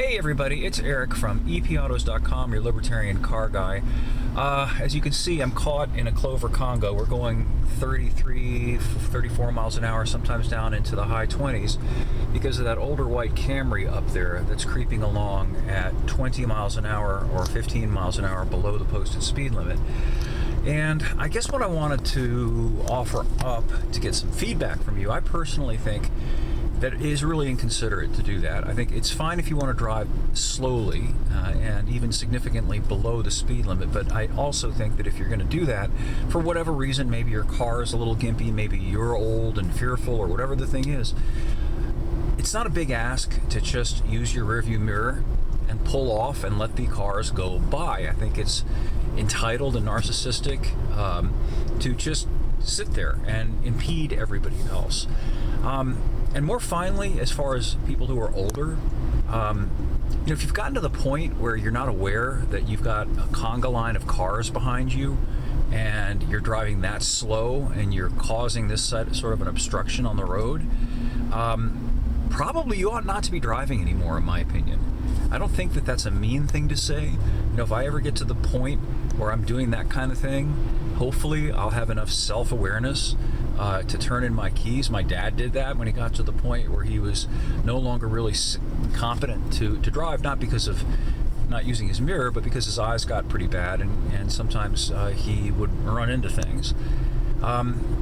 Hey everybody, it's Eric from EPautos.com, your libertarian car guy. As you can see, I'm caught in a Clover Congo. We're going 33, 34 miles an hour, sometimes down into the high 20s because of that older white Camry up there that's creeping along at 20 miles an hour or 15 miles an hour below the posted speed limit. And I guess what I wanted to offer up to get some feedback from you, I personally think that it is really inconsiderate to do that. I think it's fine if you want to drive slowly and even significantly below the speed limit, but I also think that if you're going to do that, for whatever reason, maybe your car is a little gimpy, maybe you're old and fearful, or whatever the thing is, it's not a big ask to just use your rearview mirror and pull off and let the cars go by. I think it's entitled and narcissistic to just sit there and impede everybody else. And more finally, as far as people who are older, if you've gotten to the point where you're not aware that you've got a conga line of cars behind you and you're driving that slow and you're causing this sort of an obstruction on the road, probably you ought not to be driving anymore, in my opinion. I don't think that that's a mean thing to say. If I ever get to the point where I'm doing that kind of thing, hopefully I'll have enough self-awareness to turn in my keys. My dad did that when he got to the point where he was no longer really competent to drive, not because of not using his mirror, but because his eyes got pretty bad and sometimes he would run into things.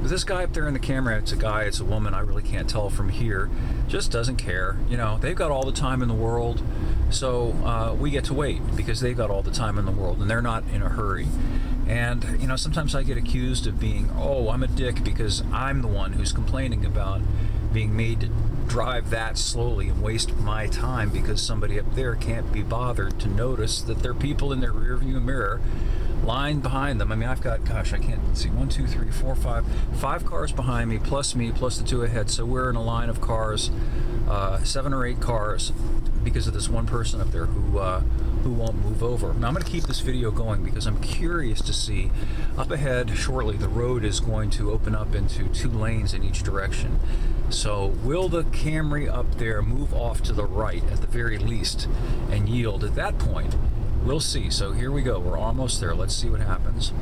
This guy up there in the camera, it's a guy, it's a woman, I really can't tell from here, just doesn't care. They've got all the time in the world, so we get to wait because they've got all the time in the world and they're not in a hurry. And sometimes I get accused of being, I'm a dick because I'm the one who's complaining about being made to drive that slowly and waste my time because somebody up there can't be bothered to notice that there are people in their rearview mirror lying behind them. I mean, I've got, I can't see, 1, 2, 3, 4, 5 cars behind me, plus the two ahead. So we're in a line of cars, 7 or 8 cars, because of this one person up there who won't move over. Now I'm going to keep this video going because I'm curious to see up ahead shortly the road is going to open up into 2 lanes in each direction. So will the Camry up there move off to the right at the very least and yield at that point? We'll see. So here we go. We're almost there. Let's see what happens.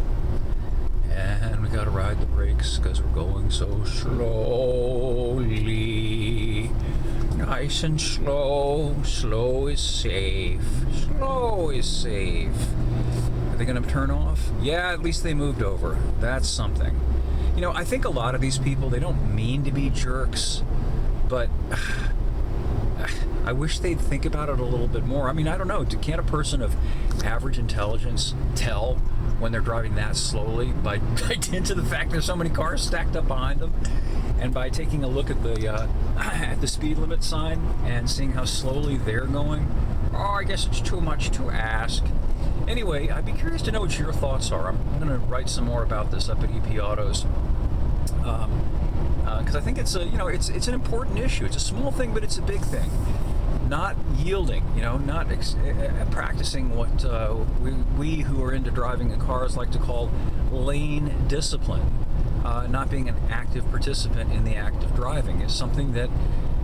And we got to ride the brakes because we're going so slowly. Nice and slow. Slow is safe. Slow is safe. Are they going to turn off? Yeah, at least they moved over. That's something. I think a lot of these people, they don't mean to be jerks, but I wish they'd think about it a little bit more. I mean, I don't know. Can't a person of average intelligence tell when they're driving that slowly by dint of the fact there's so many cars stacked up behind them? And by taking a look at the speed limit sign and seeing how slowly they're going, I guess it's too much to ask. Anyway, I'd be curious to know what your thoughts are. I'm going to write some more about this up at EPautos because I think it's it's an important issue. It's a small thing, but it's a big thing. Not yielding, not practicing what we who are into driving in cars like to call lane discipline. Not being an active participant in the act of driving is something that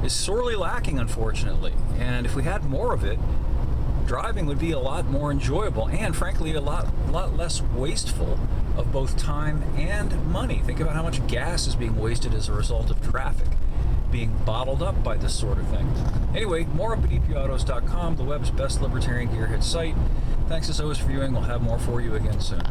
is sorely lacking, unfortunately. And if we had more of it, driving would be a lot more enjoyable and, frankly, a lot less wasteful of both time and money. Think about how much gas is being wasted as a result of traffic being bottled up by this sort of thing. Anyway, more up at EPautos.com, the web's best libertarian gearhead site. Thanks as always for viewing. We'll have more for you again soon.